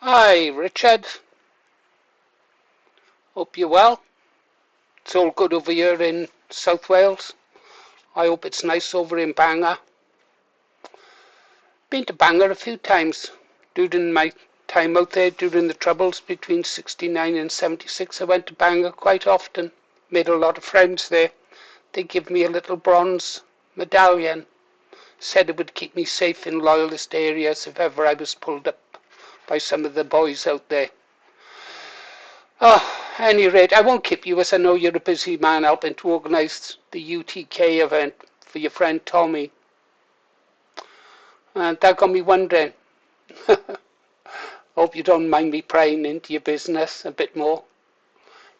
Hi, Richard. Hope you're well. It's all good over here in South Wales. I hope it's nice over in Bangor. Been to Bangor a few times during my time out there during the Troubles between 69 and 76. I went to Bangor quite often. Made a lot of friends there. They give me a little bronze medallion. Said it would keep me safe in loyalist areas if ever I was pulled up by some of the boys out there. Oh, at any rate, I won't keep you as I know you're a busy man helping to organise the UTK event for your friend Tommy. And that got me wondering. Hope you don't mind me prying into your business a bit more,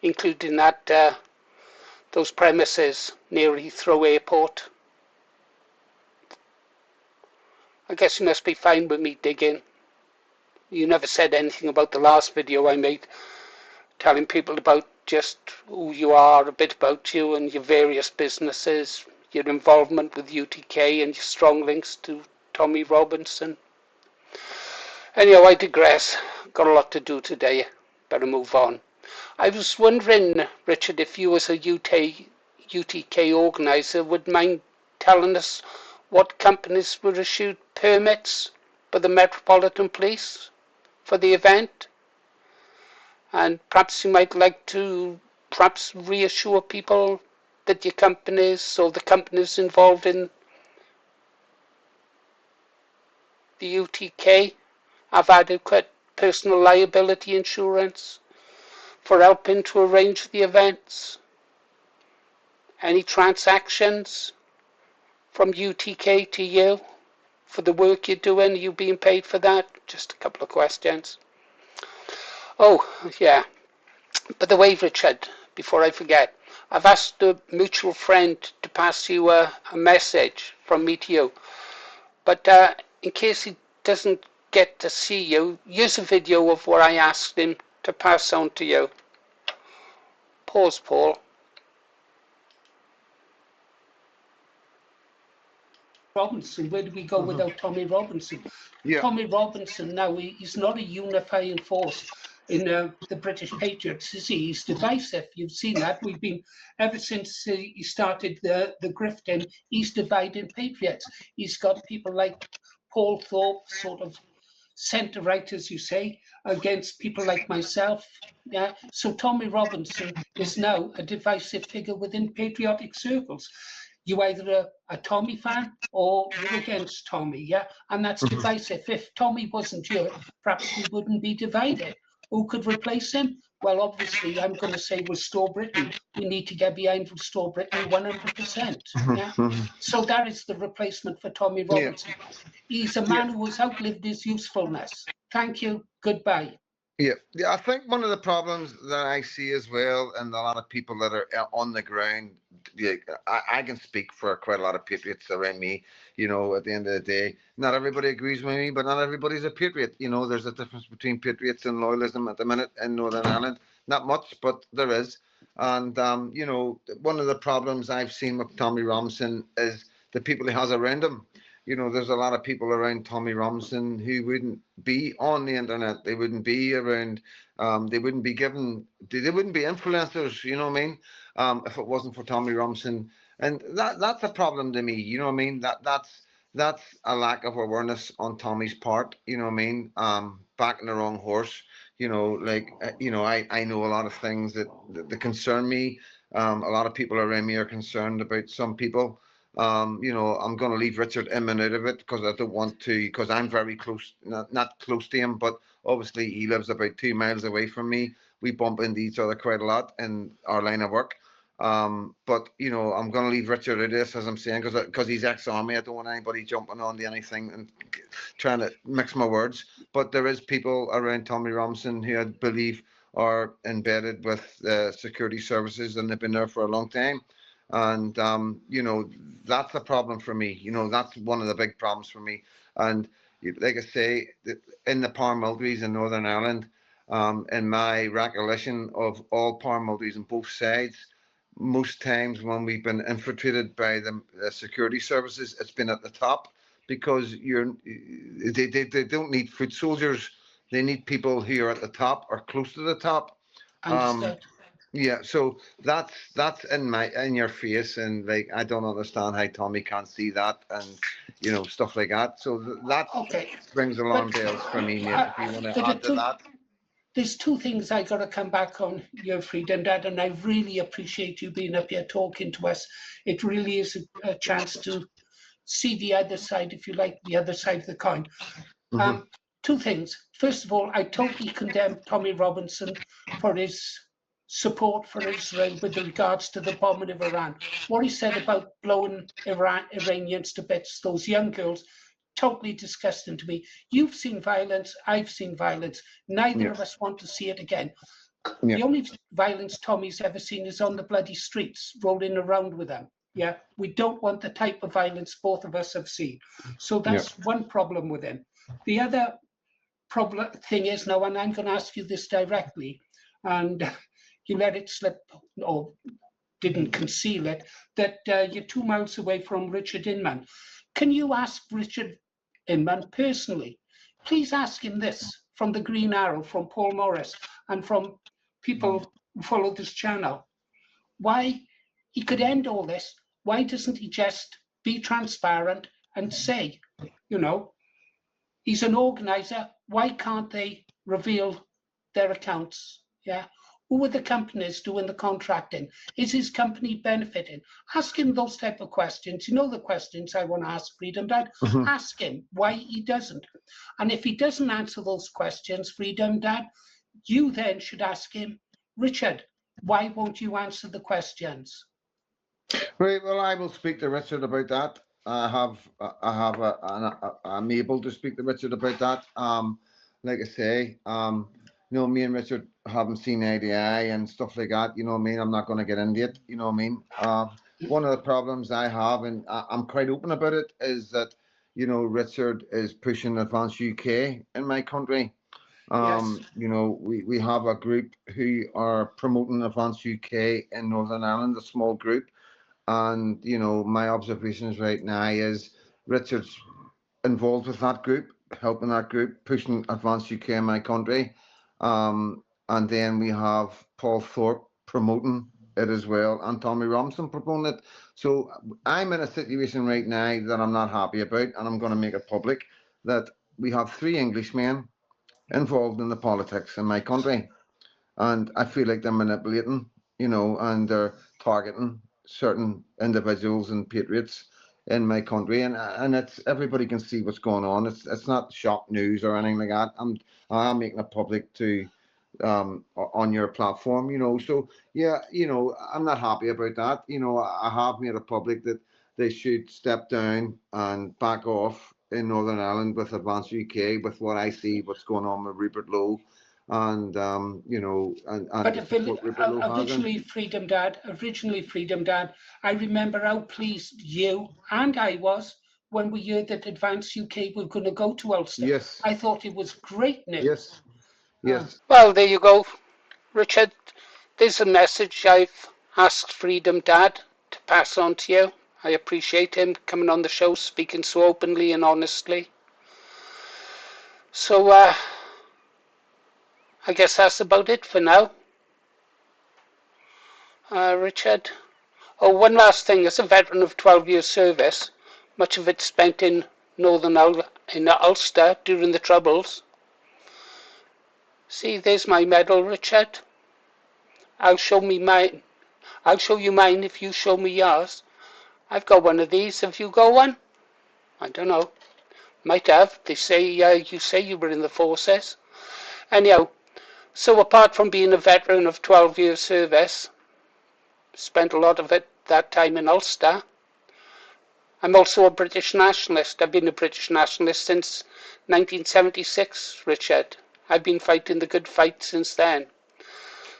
including those premises near Heathrow Airport. I guess you must be fine with me digging. You never said anything about the last video I made, telling people about just who you are, a bit about you and your various businesses, your involvement with UTK and your strong links to Tommy Robinson. Anyhow, I digress. Got a lot to do today. Better move on. I was wondering, Richard, if you as a UTK organiser would mind telling us what companies were issued permits by the Metropolitan Police for the event? And perhaps you might like to perhaps reassure people that your companies or the companies involved in the UTK have adequate personal liability insurance for helping to arrange the events. Any transactions from UTK to you for the work you're doing? Are you being paid for that? Just a couple of questions. Oh, yeah. By the way, Richard, before I forget, I've asked a mutual friend to pass you a message from me to you. But in case he doesn't get to see you, here's a video of what I asked him to pass on to you. Pause, Paul. Robinson, where do we go without Tommy Robinson? Yeah. Tommy Robinson now, he's not a unifying force in the British Patriots, is he? He's divisive. You've seen that. We've been, ever since he started the grifting, he's dividing Patriots. He's got people like Paul Thorpe, sort of centre-right, as you say, against people like myself. Yeah. So Tommy Robinson is now a divisive figure within patriotic circles. You either a Tommy fan or you're against Tommy, yeah? And that's divisive. If Tommy wasn't here, perhaps we wouldn't be divided. Who could replace him? Well, obviously, I'm going to say Restore Britain. We need to get behind Restore Britain 100%. Yeah. So that is the replacement for Tommy Robinson. Yeah. He's a man who has outlived his usefulness. Thank you. Goodbye. Yeah. I think one of the problems that I see as well, and a lot of people that are on the ground, yeah, I can speak for quite a lot of patriots around me. At the end of the day, not everybody agrees with me, but not everybody's a patriot. There's a difference between patriots and loyalism at the minute in Northern Ireland. Not much, but there is. And one of the problems I've seen with Tommy Robinson is the people he has around him. There's a lot of people around Tommy Robinson who wouldn't be on the internet. They wouldn't be around. They wouldn't be given. They wouldn't be influencers. You know what I mean? If it wasn't for Tommy Robinson, and that's a problem to me. You know what I mean? That's a lack of awareness on Tommy's part. You know what I mean? Backing the wrong horse. I know a lot of things that concern me. A lot of people around me are concerned about some people. I'm going to leave Richard Inman out of it because I don't want to, because I'm very close, not close to him, but obviously he lives about 2 miles away from me. We bump into each other quite a lot in our line of work. But I'm going to leave Richard out of this, as I'm saying, because he's ex-army. I don't want anybody jumping on to anything and trying to mix my words. But there is people around Tommy Robinson who I believe are embedded with security services, and they've been there for a long time. And that's a problem for me. That's one of the big problems for me. And like I say, in the paramilitaries in Northern Ireland, in my recollection of all paramilitaries on both sides, most times when we've been infiltrated by the security services, it's been at the top because they don't need foot soldiers They need people who are at the top or close to the top. Understood. Yeah, so that's in your face, and like I don't understand how Tommy can't see that, and stuff like that. So that Okay. brings alarm But bells for me, mate. If you want to there are add to that. there's two things I got to come back on, your Freedom Dad, and I really appreciate you being up here talking to us. It really is a chance to see the other side, if you like, the other side of the coin. Mhm. Two things. First of all, I totally condemn Tommy Robinson for his support for Israel with regards to the bombing of Iran. What he said about blowing Iranians to bits, those young girls, totally disgusting to me. You've seen violence, I've seen violence. Neither Yeah, of us want to see it again. yeah, The only violence Tommy's ever seen is on the bloody streets, rolling around with them. Yeah, we don't want the type of violence both of us have seen. So yeah. that's one problem with him. The other problem thing is now, and I'm going to ask you this directly, and you let it slip or didn't conceal it, that you're 2 miles away from Richard Inman. Can you ask Richard Inman personally? Please ask him this from the Green Arrow, from Paul Morris, and from people who follow this channel. Why he could end all this? Why doesn't he just be transparent and say, you know, he's an organizer. Why can't they reveal their accounts? Yeah. Who are the companies doing the contracting? Is his company benefiting? Ask him those type of questions. You know the questions I want to ask Freedom Dad. Mhm. Ask him why he doesn't. And if he doesn't answer those questions, Freedom Dad, you then should ask him, Richard, why won't you answer the questions? Right. Well, I will speak to Richard about that. I'm able to speak to Richard about that. Like I say, me and Richard haven't seen eye to eye and stuff like that. You know what I mean? I'm not going to get into it. You know what I mean? One of the problems I have, and I'm quite open about it, is that Richard is pushing Advance UK in my country. Yes. We have a group who are promoting Advance UK in Northern Ireland, a small group. And my observations right now is Richard's involved with that group, helping that group, pushing Advance UK in my country. And then we have Paul Thorpe promoting it as well, and Tommy Robinson promoting it. So I'm in a situation right now that I'm not happy about, and I'm going to make it public that we have 3 Englishmen involved in the politics in my country, and I feel like they're manipulating, and they're targeting certain individuals and patriots in my country, and it's everybody can see what's going on. It's not shock news or anything like that. I'm making it public to on your platform, So yeah, I'm not happy about that. I have made it public that they should step down and back off in Northern Ireland with Advance UK, with what I see, what's going on with Rupert Lowe, and But the support Rupert Lowe has in. originally Freedom Dad, I remember how pleased you and I was when we heard that Advance UK were going to go to Ulster. Yes, I thought it was great news. yes, yes. Well, there you go, Richard. There's a message I've asked Freedom Dad to pass on to you. I appreciate him coming on the show, speaking so openly and honestly. So, I guess that's about it for now, Richard. Oh, one last thing. As a veteran of 12 years service, much of it spent in northern Ulster during the Troubles. See, there's my medal, Richard. I'll show you mine if you show me yours. I've got one of these. Have you got one? I don't know. Might have. They say you say you were in the forces. Anyhow, so apart from being a veteran of 12 years service, spent a lot of it that time in Ulster, I'm also a British nationalist. I've been a British nationalist since 1976, Richard. I've been fighting the good fight since then.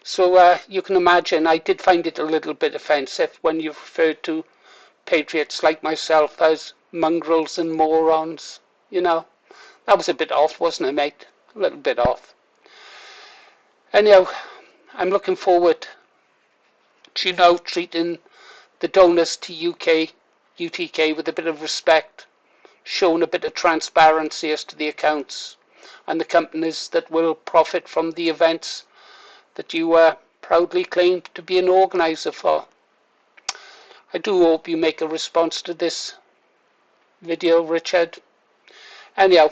So you can imagine I did find it a little bit offensive when you referred to patriots like myself as mongrels and morons. That was a bit off, wasn't it, mate? A little bit off. Anyhow, I'm looking forward to, treating the donors to UTK with a bit of respect, showing a bit of transparency as to the accounts. and the companies that will profit from the events that you proudly claim to be an organizer for. I do hope you make a response to this video, Richard. Anyhow,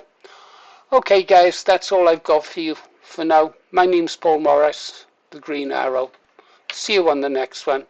okay guys, that's all I've got for you for now. My name's Paul Morris, the Green Arrow. See you on the next one.